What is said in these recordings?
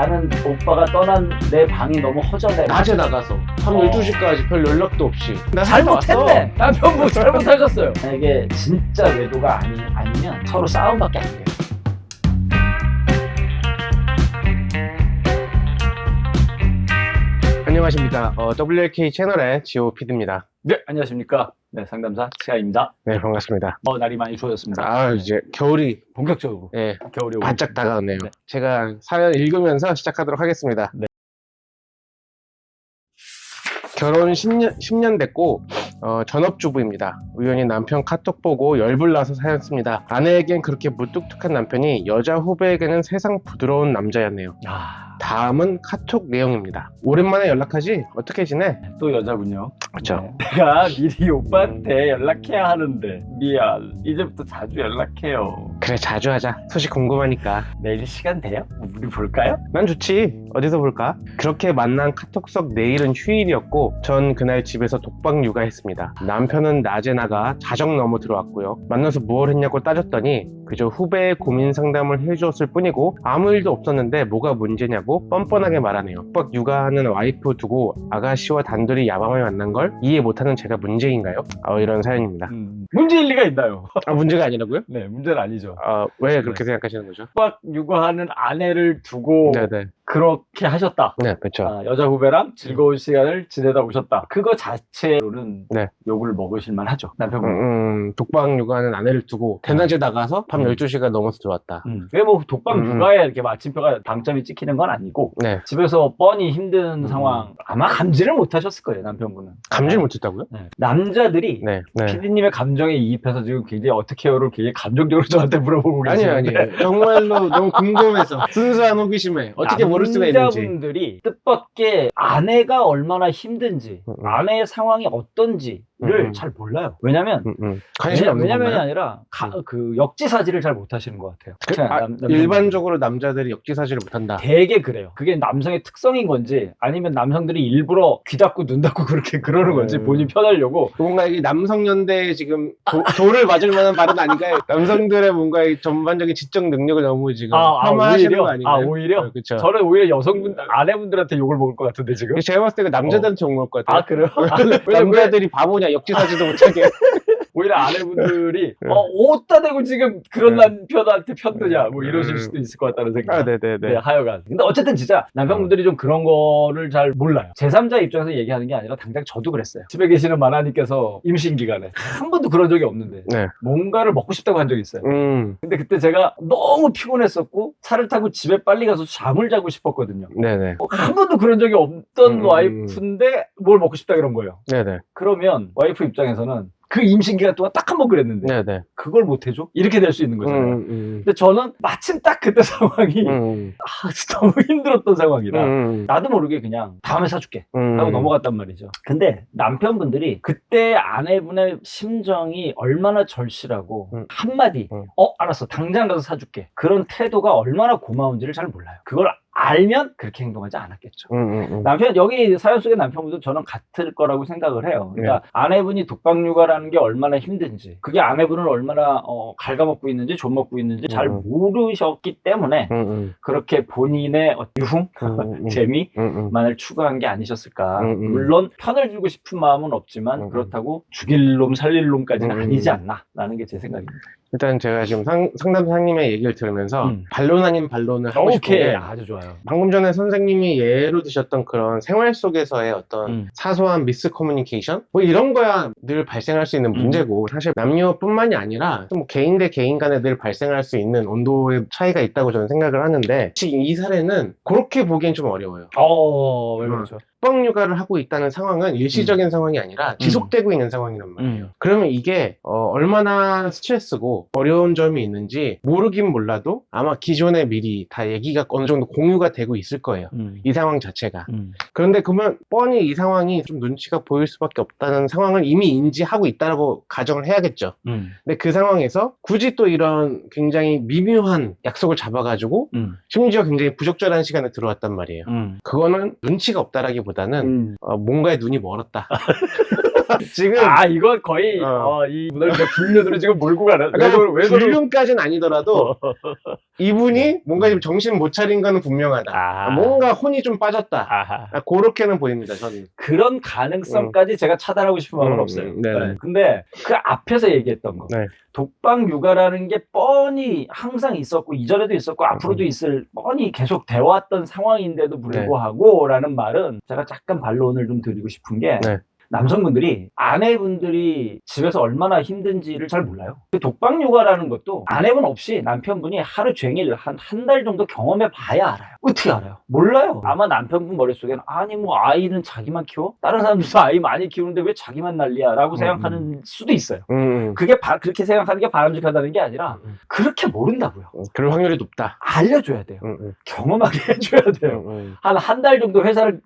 나는 오빠가 떠난 내 방이 너무 허전해. 낮에 나가서 밤 12시까지 별 연락도 없이 나 잘못했네. 남편 뭐 잘못하셨어요. 이게 진짜 외도가 아니면 서로 싸움밖에 안 돼요. 안녕하십니까. WLK 채널의 GOPD입니다. 네, 안녕하십니까. 네, 상담사 치아입니다. 네, 반갑습니다. 날이 많이 추워졌습니다. 이제 겨울이 본격적으로 겨울이 오고 바짝 다가왔네요. 네. 제가 사연 읽으면서 시작하도록 하겠습니다. 네. 결혼 10년 됐고 전업주부입니다. 우연히 남편 카톡 보고 열불나서 사연 씁니다. 아내에겐 그렇게 무뚝뚝한 남편이 여자 후배에게는 세상 부드러운 남자였네요. 다음은 카톡 내용입니다. 오랜만에 연락하지? 어떻게 지내? 또 여자군요. 그렇죠. 네. 내가 미리 오빠한테 연락해야 하는데 미안. 이제부터 자주 연락해요. 그래, 자주 하자. 소식 궁금하니까. 내일 시간 돼요? 우리 볼까요? 난 좋지. 어디서 볼까? 그렇게 만난 카톡 속 내일은 휴일이었고 전 그날 집에서 독박 육아했습니다. 남편은 낮에 나가 자정 넘어 들어왔고요. 만나서 뭘 했냐고 따졌더니 그저 후배의 고민 상담을 해주었을 뿐이고 아무 일도 없었는데 뭐가 문제냐고 뻔뻔하게 말하네요. 독박 육아하는 와이프 두고 아가씨와 단둘이 야밤에 만난 걸 이해 못하는 제가 문제인가요? 이런 사연입니다. 문제일 리가 있나요? 문제가 아니라고요? 네, 문제는 아니죠. 왜 그렇게 생각하시는 거죠? 독박 육아하는 아내를 두고 네네. 그렇게 하셨다. 네, 그렇죠. 여자 후배랑 즐거운 시간을 지내다 오셨다. 그거 자체로는 네. 욕을 먹으실 만하죠. 남편분. 독박 육아하는 아내를 두고 대낮에 나가서 밤 12시가 넘어서 들어왔다. 왜 뭐 독박 육아에 이렇게 마침표가 방점이 찍히는 건 아니고 네. 집에서 뻔히 힘든 상황 아마 감지를 못 하셨을 거예요. 남편분은. 감지를 못했다고요? 네. 남자들이 네. 피디님의 감정에 이입해서 지금 굉장히 어떻게 해요를 굉장히 감정적으로 저한테 물어보고 계시는데 아니에요. 정말로 너무 궁금해서 순수한 호기심에 어떻게 모를 수가 있는지. 남자분들이 뜻밖의 아내가 얼마나 힘든지 아내의 상황이 어떤지를 잘 몰라요. 왜냐면 관심이 없는 왜냐면이 건가요? 아니라 그 역지사지를 잘 못하시는 것 같아요. 일반적으로 남자들이 역지사지를 못한다. 되게 그래요. 그게 남성의 특성인 건지 아니면 남성들이 일부러 귀 닫고 눈 닫고 그렇게 그러는 건지 본인 편하려고. 뭔가 이게 남성연대에 지금 돌을 맞을 만한 발언 아닌가요? 남성들의 뭔가 이 전반적인 지적 능력을 너무 지금 폄하하시는 거 아닌가요? 오히려? 그쵸. 저는 오히려 여성분들, 아내분들한테 욕을 먹을 것 같은데 지금? 제가 봤을 때 남자들한테 욕 먹을 것 같아요. 그래요? 남자들이 바보냐, 역지사지도 못하게. 오히려 아내분들이 어디다 대고 지금 그런 남편한테 편드냐 뭐 이러실 수도 있을 것 같다는 생각. 네네네. 네, 하여간. 근데 어쨌든 진짜 남편분들이 좀 그런 거를 잘 몰라요. 제3자 입장에서 얘기하는 게 아니라 당장 저도 그랬어요. 집에 계시는 마나님께서 임신 기간에 한 번도 그런 적이 없는데 네. 뭔가를 먹고 싶다고 한 적이 있어요. 근데 그때 제가 너무 피곤했었고 차를 타고 집에 빨리 가서 잠을 자고 싶었거든요. 네네. 한 번도 그런 적이 없던 와이프인데 뭘 먹고 싶다 그런 거예요. 네네. 그러면 와이프 입장에서는 그 임신 기간 동안 딱 한 번 그랬는데 네네. 그걸 못 해줘? 이렇게 될 수 있는 거잖아요. 근데 저는 마침 딱 그때 상황이 진짜 너무 힘들었던 상황이라 나도 모르게 그냥 다음에 사줄게 하고 넘어갔단 말이죠. 근데 남편분들이 그때 아내분의 심정이 얼마나 절실하고 한마디 알았어 당장 가서 사줄게 그런 태도가 얼마나 고마운지를 잘 몰라요. 그걸 알면 그렇게 행동하지 않았겠죠. 남편, 여기 사연 속의 남편분도 저는 같을 거라고 생각을 해요. 그러니까 아내분이 독박 육아라는 게 얼마나 힘든지, 그게 아내분을 얼마나 갉아먹고 있는지, 좀먹고 있는지 잘 모르셨기 때문에 그렇게 본인의 유흥, 재미만을 추구한 게 아니셨을까. 물론 편을 주고 싶은 마음은 없지만 그렇다고 죽일 놈 살릴 놈까지는 아니지 않나 라는 게 제 생각입니다. 일단 제가 지금 상담사님의 얘기를 들으면서 반론 아닌 반론을 하고 싶은 게 아주 좋아요. 방금 전에 선생님이 예로 드셨던 그런 생활 속에서의 어떤 사소한 미스 커뮤니케이션? 뭐 이런 거야 늘 발생할 수 있는 문제고 사실 남녀뿐만이 아니라 또 뭐 개인 대 개인 간에 늘 발생할 수 있는 온도의 차이가 있다고 저는 생각을 하는데 지금 이 사례는 그렇게 보기엔 좀 어려워요. 왜 그렇죠? 독박 육아를 하고 있다는 상황은 일시적인 상황이 아니라 지속되고 있는 상황이란 말이에요. 그러면 이게 얼마나 스트레스고 어려운 점이 있는지 모르긴 몰라도 아마 기존에 미리 다 얘기가 어느 정도 공유가 되고 있을 거예요. 이 상황 자체가. 그런데 그러면 뻔히 이 상황이 좀 눈치가 보일 수밖에 없다는 상황을 이미 인지하고 있다고 가정을 해야겠죠. 근데 그 상황에서 굳이 또 이런 굉장히 미묘한 약속을 잡아가지고 심지어 굉장히 부적절한 시간에 들어왔단 말이에요. 그거는 눈치가 없다라기보다는 뭔가에 눈이 멀었다. 지금 이건 거의 이 문화를 불륜으로 지금 몰고 가는. 왜 불륜까지는 아니더라도 이분이 뭔가 지금 정신 못 차린 거는 분명하다. 뭔가 혼이 좀 빠졌다. 그렇게는 보입니다. 저는 그런 가능성까지 제가 차단하고 싶은 마음은 없어요. 네. 근데 그 앞에서 얘기했던 거. 네. 독방 육아라는 게 뻔히 항상 있었고 이전에도 있었고 앞으로도 있을 뻔히 계속 돼왔던 상황인데도 불구하고 라는 말은 제가 잠깐 반론을 좀 드리고 싶은 게 남성분들이 아내분들이 집에서 얼마나 힘든지를 잘 몰라요. 독방 육아라는 것도 아내분 없이 남편분이 하루 종일 한 달 정도 경험해 봐야 알아요. 어떻게 알아요? 몰라요. 아마 남편분 머릿속에는 아니 뭐 아이는 자기만 키워? 다른 사람들도 아이 많이 키우는데 왜 자기만 난리야? 라고 생각하는 수도 있어요. 그게 그렇게 생각하는 게 바람직하다는 게 아니라 그렇게 모른다고요. 그럴 확률이 높다. 알려줘야 돼요. 경험하게 해줘야 돼요. 한 달 정도 회사를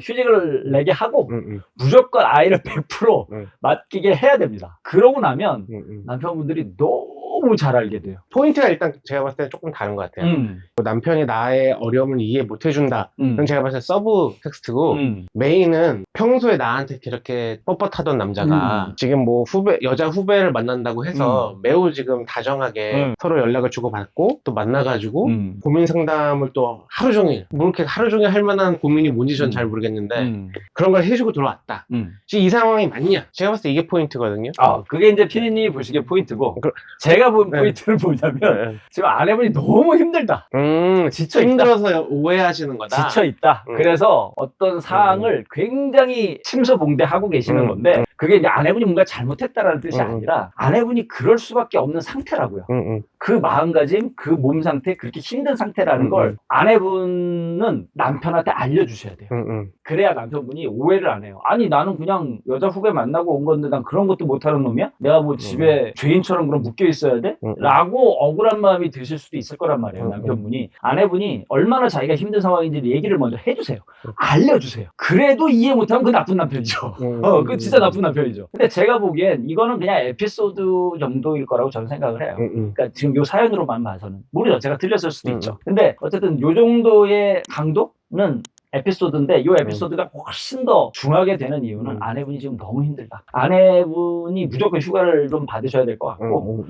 휴직을 내게 하고 무조건 아이를 100% 맡기게 해야 됩니다. 그러고 나면 남편분들이 너무 잘 알게 돼요. 포인트가 일단 제가 봤을 때 조금 다른 것 같아요. 남편이 나의 어려움을 이해 못 해준다. 그건 제가 봤을 때 서브 텍스트고 메인은 평소에 나한테 그렇게 뻣뻣하던 남자가 지금 뭐 여자 후배를 만난다고 해서 매우 지금 다정하게 서로 연락을 주고받고 또 만나가지고 고민 상담을 또 하루 종일 뭐 이렇게 하루 종일 할 만한 고민이 뭔지 전 잘 모르겠는데 그런 걸 해주고 들어왔다. 지금 이 상황이 맞냐? 제가 봤을 때 이게 포인트거든요. 그게 이제 피디님이 보시기에 포인트고 제가 본 포인트는 뭐냐면 지금 아내분이 너무 힘들다. 지쳐 힘들어서 오해하시는 거다. 지쳐있다. 그래서 어떤 사항을 굉장히 침소봉대하고 계시는 건데 그게 이제 아내분이 뭔가 잘못했다라는 뜻이 아니라 아내분이 그럴 수밖에 없는 상태라고요. 그 마음가짐, 그 몸 상태, 그렇게 힘든 상태라는 걸 아내분은 남편한테 알려주셔야 돼요. 그래야 남편분이 오해를 안 해요. 아니 나는 그냥 여자 후배 만나고 온 건데 난 그런 것도 못하는 놈이야? 내가 뭐 집에 죄인처럼 그럼 묶여 있어야 돼? 라고 억울한 마음이 드실 수도 있을 거란 말이에요. 남편분이. 아내분이 얼마나 자기가 힘든 상황인지 얘기를 먼저 해주세요. 알려주세요. 그래도 이해 못하면 그 나쁜 남편이죠. 그 진짜 나쁜 남편이죠. 근데 제가 보기엔 이거는 그냥 에피소드 정도일 거라고 저는 생각을 해요. 그러니까 지금 요 사연으로만 봐서는 모르죠. 제가 틀렸을 수도 있죠. 근데 어쨌든 요 정도의 강도는 에피소드인데 이 에피소드가 훨씬 더 중하게 되는 이유는 아내분이 지금 너무 힘들다. 아내분이 무조건 휴가를 좀 받으셔야 될 것 같고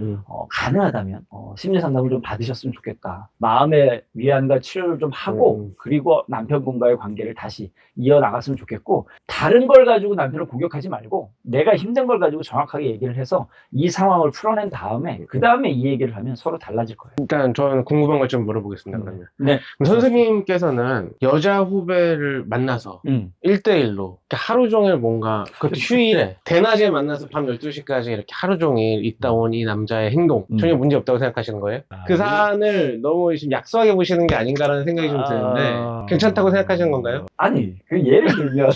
가능하다면 심리 상담을 좀 받으셨으면 좋겠다. 마음의 위안과 치료를 좀 하고 그리고 남편분과의 관계를 다시 이어나갔으면 좋겠고 다른 걸 가지고 남편을 공격하지 말고 내가 힘든 걸 가지고 정확하게 얘기를 해서 이 상황을 풀어낸 다음에 그 다음에 이 얘기를 하면 서로 달라질 거예요. 일단 저는 궁금한 걸 좀 물어보겠습니다. 그러면 네. 선생님께서는 여자 후배를 만나서 1대1로 하루 종일 뭔가 그것도 휴일에 대낮에 만나서 밤 12시까지 이렇게 하루 종일 있다 온 이 남자의 행동 전혀 문제 없다고 생각하시는 거예요? 그 사안을 너무 지금 약소하게 보시는 게 아닌가라는 생각이 좀 드는데 괜찮다고 생각하시는 건가요? 아니 그 예를 들면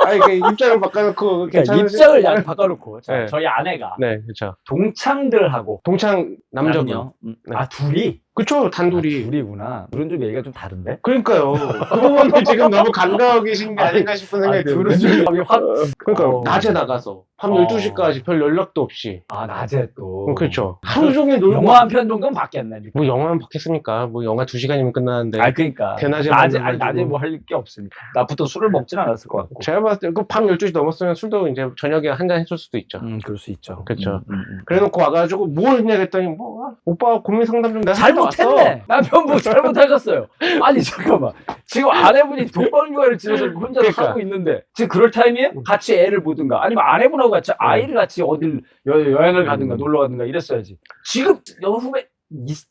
아니 그 입장을 바꿔놓고 입장을 바꿔놓고 네. 저희 아내가 그렇죠. 동창들하고 동창 남자분 둘이 그쵸, 단둘이. 둘이구나. 둘은 좀 얘기가 좀 다른데? 그러니까요. 그 부분을 지금 너무 간과하고 계신 게 아닌가 싶은 생각이 들어요. 둘은 좀 그러니까 낮에 나가서 밤 12시까지 별 연락도 없이. 낮에 또. 그렇죠. 하루 종일 놀고. 영화 한 편 정도는 봤겠네. 뭐 영화는 봤겠습니까? 뭐 영화 2시간이면 끝나는데. 그러니까. 대낮에 낮에 뭐 할 게 없으니까. 나부터 술을 먹진 않았을 것 같고. 제가 봤을 때 그 밤 12시 넘었으면 술도 이제 저녁에 한 잔 했을 수도 있죠. 그럴 수 있죠. 그렇죠. 그래 놓고 와가지고 뭘 했냐 했더니 오빠 고민 상담 좀 내가 잘못했네. 남편 뭐 잘못하셨어요. 아니 잠깐만. 지금 아내분이 독방 육아를 집에서 혼자 하고 있는데 지금 그럴 타임이에요? 같이 애를 보든가 아니면 아내분하고 같이 아이를 같이 어딜 여행을 가든가 놀러 가든가 이랬어야지. 지금 여후배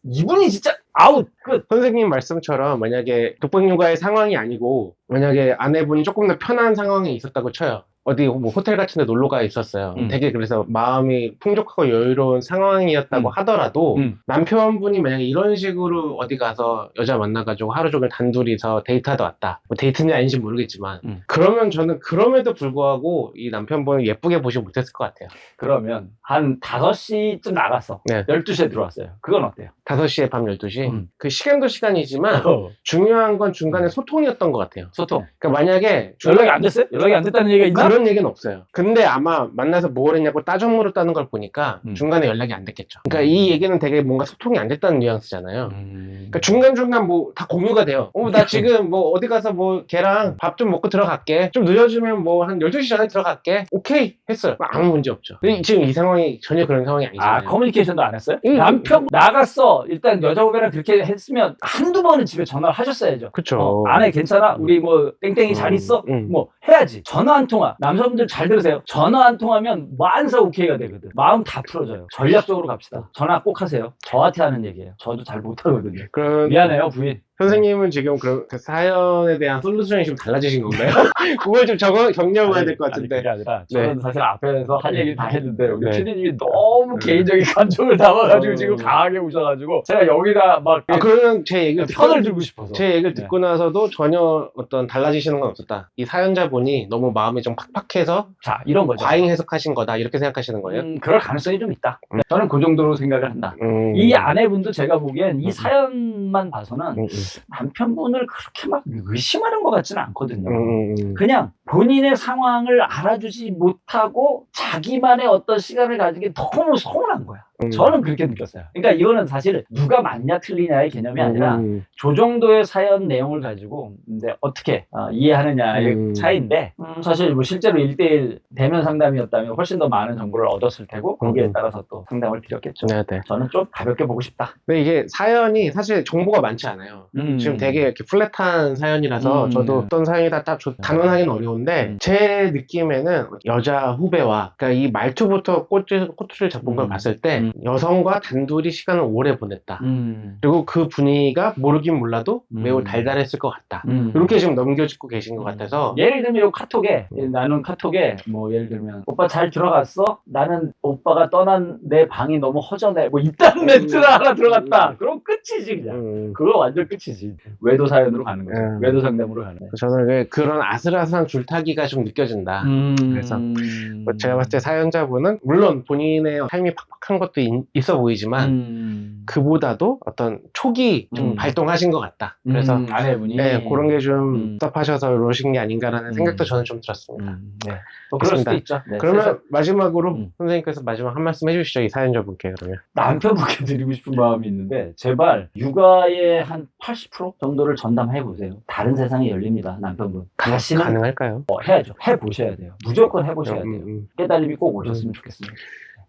이분이 진짜 아웃 끝. 선생님 말씀처럼 만약에 독방 육아의 상황이 아니고 만약에 아내분이 조금 더 편한 상황에 있었다고 쳐요. 어디 뭐 호텔 같은 데 놀러 가 있었어요. 되게 그래서 마음이 풍족하고 여유로운 상황이었다고 하더라도 남편분이 만약에 이런 식으로 어디 가서 여자 만나가지고 하루 종일 단둘이서 데이트하다 왔다. 뭐 데이트인지 아닌지 모르겠지만 그러면 저는 그럼에도 불구하고 이 남편분을 예쁘게 보지 못했을 것 같아요. 그러면 한 5시쯤 나갔어. 12시에 들어왔어요. 그건 어때요? 5시에 밤 12시? 그 시간도 시간이지만 중요한 건 중간에 소통이었던 것 같아요. 소통. 그러니까 만약에 연락이 안 됐어요? 연락이 안 됐다는 얘기가 있나? 그런 얘기는 없어요. 근데 아마 만나서 뭘 했냐고 따져 물었다는 걸 보니까 중간에 연락이 안 됐겠죠. 그러니까 이 얘기는 되게 뭔가 소통이 안 됐다는 뉘앙스잖아요. 그러니까 중간중간 뭐 다 공유가 돼요. 나 지금 뭐 어디 가서 뭐 걔랑 밥 좀 먹고 들어갈게. 좀 늦어지면 뭐 한 12시 전에 들어갈게. 오케이 했어요. 아무 문제 없죠. 근데 지금 이 상황이 전혀 그런 상황이 아니잖아요. 커뮤니케이션도 안 했어요? 남편 나갔어. 일단 여자 후배랑 그렇게 했으면 한두 번은 집에 전화를 하셨어야죠. 그쵸. 아내 괜찮아? 우리 뭐 땡땡이 잘 있어? 뭐 해야지. 전화 한 통화. 남성분들 잘 들으세요. 전화 한 통하면 만사 오케이가 되거든. 마음 다 풀어져요. 전략적으로 갑시다. 전화 꼭 하세요. 저한테 하는 얘기예요. 저도 잘 못하거든요. 미안해요, 부인. 선생님은 지금 그 사연에 대한 솔루션이 좀 달라지신 건가요? 그걸 좀 격려해야 될 것 같은데. 그게 아니라 저는 사실 앞에서 할 얘기를 다 했는데 우리 네. PD님이 너무 개인적인 감정을 담아가지고 지금 강하게 우셔가지고 제가 여기다 막 그러면 제 얘기를 편을 들고 싶어서 제 얘기를 듣고 나서도 전혀 어떤 달라지시는 건 없었다. 이 사연자분이 너무 마음이 좀 팍팍해서 자 이런 거죠. 과잉 해석하신 거다 이렇게 생각하시는 거예요? 그럴 가능성이 좀 있다. 저는 그 정도로 생각을 한다. 이 아내분도 제가 보기엔 이 사연만 봐서는 남편분을 그렇게 막 의심하는 것 같지는 않거든요. 그냥 본인의 상황을 알아주지 못하고 자기만의 어떤 시간을 가지기 너무 서운한 거야. 저는 그렇게 느꼈어요. 그러니까 이거는 사실 누가 맞냐 틀리냐의 개념이 아니라 저 정도의 사연 내용을 가지고 이제 어떻게 이해하느냐의 차이인데 사실 뭐 실제로 1대1 대면 상담이었다면 훨씬 더 많은 정보를 얻었을 테고 거기에 따라서 또 상담을 드렸겠죠. 네네. 저는 좀 가볍게 보고 싶다. 근데 이게 사연이 사실 정보가 많지 않아요. 지금 되게 이렇게 플랫한 사연이라서 저도 어떤 사연이다 딱 단언하기는 어려운데 제 느낌에는 여자 후배와 그러니까 이 말투부터 꼬투리를 잡은 걸 봤을 때 여성과 단둘이 시간을 오래 보냈다. 그리고 그 분위기가 모르긴 몰라도 매우 달달했을 것 같다. 이렇게 지금 넘겨짚고 계신 것 같아서 예를 들면 이 카톡에 나는 카톡에 뭐 예를 들면 오빠 잘 들어갔어? 나는 오빠가 떠난 내 방이 너무 허전해. 뭐 이딴 멘트가 하나 들어갔다. 그럼 끝이지 그냥. 그거 완전 끝이지. 외도 사연으로 가는 거죠. 외도 상담으로 가는 거죠. 저는 그런 아슬아슬한 줄타기가 좀 느껴진다. 그래서 제가 봤을 때 사연자분은 물론 본인의 삶이 팍팍한 것도 있어 보이지만 그보다도 어떤 촉이 좀 발동하신 것 같다. 그래서 아내분이 그런 게 좀 답답하셔서 이러신 게 아닌가라는 생각도 저는 좀 들었습니다. 네. 또 그럴 수도 있죠. 네, 그러면 마지막으로 선생님께서 마지막 한 말씀 해주시죠. 이 사연자분께 그러면. 남편분께 드리고 싶은 마음이 있는데 제발 육아의 한 80% 정도를 전담해 보세요. 다른 세상이 열립니다. 남편분. 다시는 가능할까요? 해야죠. 해보셔야 돼요. 무조건 해보셔야 돼요. 깨달음이 꼭 오셨으면 좋겠습니다.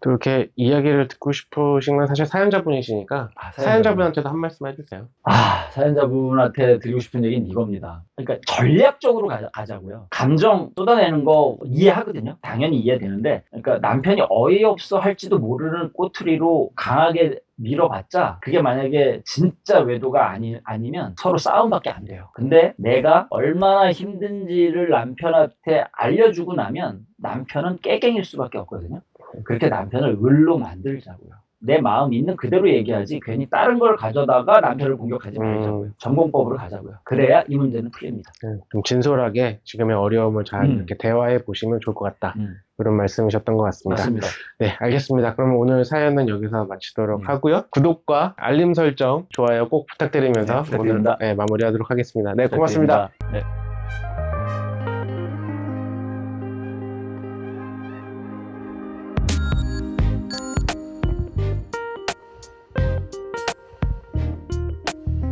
또 이렇게 이야기를 듣고 싶으신 건 사실 사연자분이시니까 사연자분한테도 한 말씀 해주세요. 사연자분한테 드리고 싶은 얘기는 이겁니다. 그러니까 전략적으로 가자고요. 감정 쏟아내는 거 이해하거든요. 당연히 이해되는데 그러니까 남편이 어이없어 할지도 모르는 꼬투리로 강하게 밀어봤자 그게 만약에 진짜 외도가 아니면 서로 싸움밖에 안 돼요. 근데 내가 얼마나 힘든지를 남편한테 알려주고 나면 남편은 깨갱일 수밖에 없거든요. 그렇게 남편을 을로 만들자고요. 내 마음 있는 그대로 얘기하지 괜히 다른 걸 가져다가 남편을 공격하지 말자고요. 전공법으로 가자고요. 그래야 이 문제는 풀립니다. 좀 진솔하게 지금의 어려움을 잘 이렇게 대화해 보시면 좋을 것 같다. 그런 말씀이셨던 것 같습니다. 맞습니다. 네, 알겠습니다. 그럼 오늘 사연은 여기서 마치도록 하고요. 구독과 알림 설정, 좋아요 꼭 부탁드리면서 오늘 마무리하도록 하겠습니다. 네, 고맙습니다. 네.